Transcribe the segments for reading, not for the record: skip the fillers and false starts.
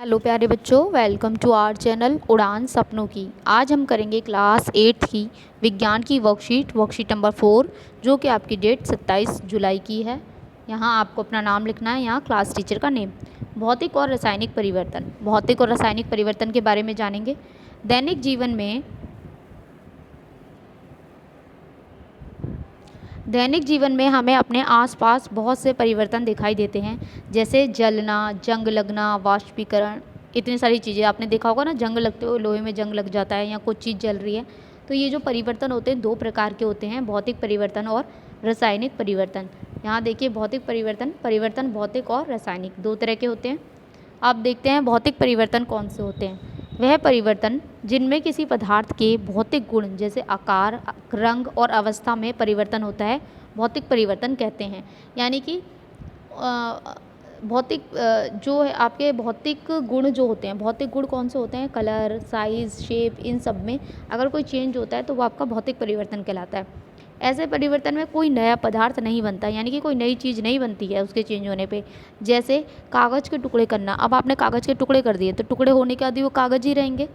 Hello प्यारे बच्चों, welcome to our channel उड़ान सपनों की। आज हम करेंगे क्लास 8 की विज्ञान की वर्कशीट नंबर 4, जो कि आपकी डेट 27 जुलाई की है। यहाँ आपको अपना नाम लिखना है, यहाँ क्लास टीचर का नेम। भौतिक और रासायनिक परिवर्तन, भौतिक और रासायनिक परिवर्तन के बारे में जानेंगे। दैनिक जीवन में हमें अपने आसपास बहुत से परिवर्तन दिखाई देते हैं, जैसे जलना, जंग लगना, वाष्पीकरण। इतनी सारी चीज़ें आपने देखा होगा ना, जंग लगते हुए लोहे में जंग लग जाता है या कुछ चीज़ जल रही है। तो ये जो परिवर्तन होते हैं दो प्रकार के होते हैं, भौतिक परिवर्तन और रासायनिक परिवर्तन। यहाँ देखिए, भौतिक परिवर्तन भौतिक और रासायनिक दो तरह के होते हैं। आप देखते हैं भौतिक परिवर्तन कौन से होते हैं। वह परिवर्तन जिनमें किसी पदार्थ के भौतिक गुण जैसे आकार, रंग और अवस्था में परिवर्तन होता है, भौतिक परिवर्तन कहते हैं। यानी कि जो है आपके भौतिक गुण जो होते हैं, भौतिक गुण कौन से होते हैं, कलर, साइज़, शेप, इन सब में अगर कोई चेंज होता है तो वो आपका भौतिक परिवर्तन कहलाता है। ऐसे परिवर्तन में कोई नया पदार्थ नहीं बनता, यानी कि कोई नई चीज़ नहीं बनती है उसके चेंज होने पे। जैसे कागज़ के टुकड़े करना, अब आपने कागज़ के टुकड़े कर दिए तो टुकड़े होने के बाद भी वो कागज़ ही रहेंगे।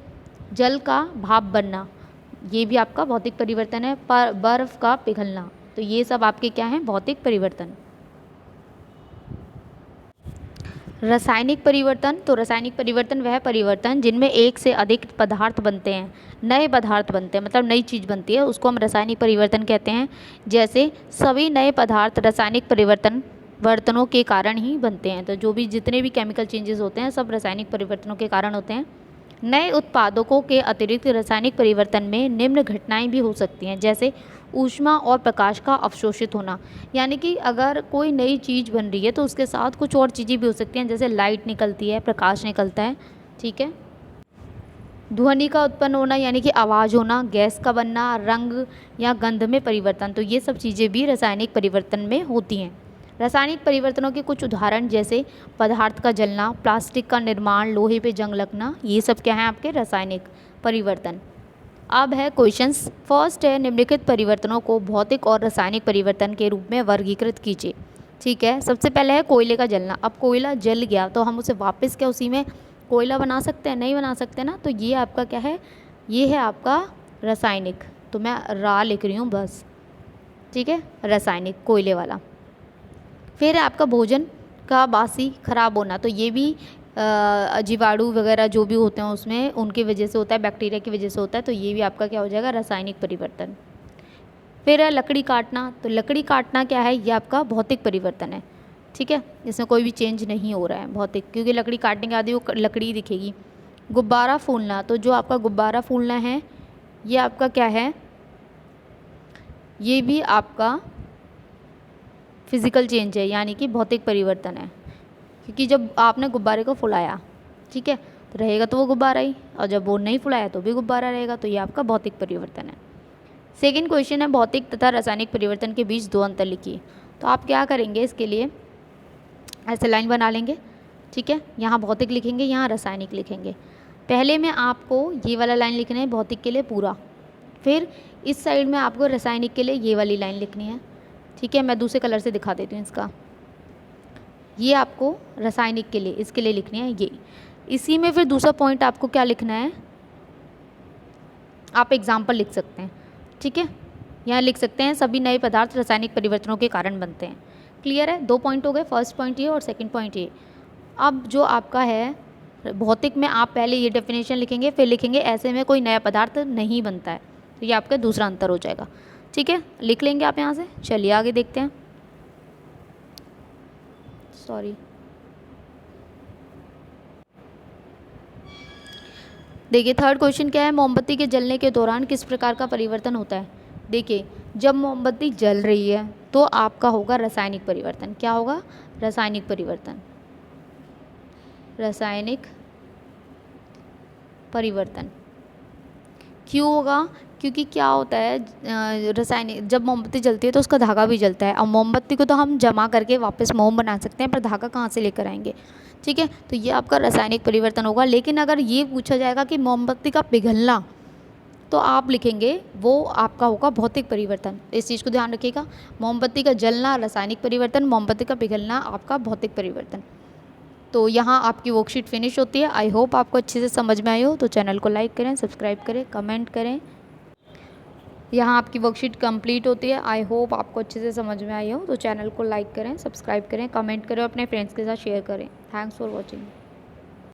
जल का भाप बनना, ये भी आपका भौतिक परिवर्तन है। पर बर्फ़ का पिघलना, तो ये सब आपके क्या हैं, भौतिक परिवर्तन। रासायनिक परिवर्तन, तो रासायनिक परिवर्तन वह परिवर्तन जिनमें एक से अधिक पदार्थ बनते हैं, नए पदार्थ बनते हैं, मतलब नई चीज़ बनती है, उसको हम रासायनिक परिवर्तन कहते हैं। जैसे सभी नए पदार्थ रासायनिक परिवर्तनों के कारण ही बनते हैं। तो जो भी जितने भी केमिकल चेंजेस होते हैं सब रासायनिक परिवर्तनों के कारण होते हैं। नए उत्पादकों के अतिरिक्त रासायनिक परिवर्तन में निम्न घटनाएं भी हो सकती हैं, जैसे ऊष्मा और प्रकाश का अवशोषित होना। यानी कि अगर कोई नई चीज़ बन रही है तो उसके साथ कुछ और चीज़ें भी हो सकती हैं, जैसे लाइट निकलती है, प्रकाश निकलता है। ठीक है। ध्वनि का उत्पन्न होना, यानी कि आवाज़ होना, गैस का बनना, रंग या गंध में परिवर्तन, तो ये सब चीज़ें भी रासायनिक परिवर्तन में होती हैं। रासायनिक परिवर्तनों के कुछ उदाहरण जैसे पदार्थ का जलना, प्लास्टिक का निर्माण, लोहे पे जंग लगना, ये सब क्या है आपके रासायनिक परिवर्तन। अब है क्वेश्चंस। फर्स्ट है, निम्नलिखित परिवर्तनों को भौतिक और रासायनिक परिवर्तन के रूप में वर्गीकृत कीजिए। ठीक है। सबसे पहले है कोयले का जलना। अब कोयला जल गया तो हम उसे वापस क्या उसी में कोयला बना सकते हैं? नहीं बना सकते ना। तो ये आपका क्या है, ये है आपका रासायनिक। तो मैं रा लिख रही हूँ बस। ठीक है, रासायनिक, कोयले वाला। फिर है आपका भोजन का बासी खराब होना, तो ये भी जीवाणु वगैरह जो भी होते हैं उसमें उनकी वजह से होता है, बैक्टीरिया की वजह से होता है। तो ये भी आपका क्या हो जाएगा, रासायनिक परिवर्तन। फिर है लकड़ी काटना। तो लकड़ी काटना क्या है, ये आपका भौतिक परिवर्तन है। ठीक है, इसमें कोई भी चेंज नहीं हो रहा है भौतिक, क्योंकि लकड़ी काटने के बाद ही वो लकड़ी दिखेगी। गुब्बारा फूलना, तो जो आपका गुब्बारा फूलना है ये आपका क्या है, ये भी आपका फिज़िकल चेंज है, यानी कि भौतिक परिवर्तन है। क्योंकि जब आपने गुब्बारे को फुलाया, ठीक है, तो रहेगा तो वो गुब्बारा ही, और जब वो नहीं फुलाया तो भी गुब्बारा रहेगा। तो ये आपका भौतिक परिवर्तन है। सेकेंड क्वेश्चन है, भौतिक तथा रासायनिक परिवर्तन के बीच दो अंतर लिखिए। तो आप क्या करेंगे, इसके लिए ऐसे लाइन बना लेंगे। ठीक है, यहाँ भौतिक लिखेंगे, यहाँ रासायनिक लिखेंगे। पहले में आपको ये वाला लाइन लिखना है भौतिक के लिए पूरा, फिर इस साइड में आपको रासायनिक के लिए ये वाली लाइन लिखनी है। ठीक है, मैं दूसरे कलर से दिखा देती हूँ इसका। ये आपको रासायनिक के लिए, इसके लिए लिखनी है ये। इसी में फिर दूसरा पॉइंट आपको क्या लिखना है, आप एग्जाम्पल लिख सकते हैं। ठीक है, यहाँ लिख सकते हैं सभी नए पदार्थ रासायनिक परिवर्तनों के कारण बनते हैं। क्लियर है, दो पॉइंट हो गए, फर्स्ट पॉइंट ये और सेकंड पॉइंट ये। अब जो आपका है भौतिक में, आप पहले ये डेफिनेशन लिखेंगे, फिर लिखेंगे ऐसे में कोई नया पदार्थ नहीं बनता है। तो ये आपका दूसरा अंतर हो जाएगा। ठीक है, लिख लेंगे आप यहाँ से। चलिए आगे देखते हैं। सॉरी, देखिए थर्ड क्वेश्चन क्या है, मोमबत्ती के जलने के दौरान किस प्रकार का परिवर्तन होता है। देखिए, जब मोमबत्ती जल रही है तो आपका होगा रासायनिक परिवर्तन। क्या होगा, रासायनिक परिवर्तन। रासायनिक परिवर्तन क्यों होगा, क्योंकि क्या होता है, रासायनिक, जब मोमबत्ती जलती है तो उसका धागा भी जलता है। और मोमबत्ती को तो हम जमा करके वापस मोम बना सकते हैं, पर धागा कहाँ से लेकर आएंगे। ठीक है, तो ये आपका रासायनिक परिवर्तन होगा। लेकिन अगर ये पूछा जाएगा कि मोमबत्ती का पिघलना, तो आप लिखेंगे वो आपका होगा भौतिक परिवर्तन। इस चीज़ को ध्यान रखिएगा, मोमबत्ती का जलना रासायनिक परिवर्तन, मोमबत्ती का पिघलना आपका भौतिक परिवर्तन। तो यहाँ आपकी वर्कशीट फिनिश होती है। आई होप आपको अच्छे से समझ में आई हो। तो चैनल को लाइक करें, सब्सक्राइब करें, कमेंट करें। यहाँ आपकी वर्कशीट कंप्लीट होती है। आई होप आपको अच्छे से समझ में आई हो। तो चैनल को लाइक करें, सब्सक्राइब करें, कमेंट करें और अपने फ्रेंड्स के साथ शेयर करें। Thanks for watching.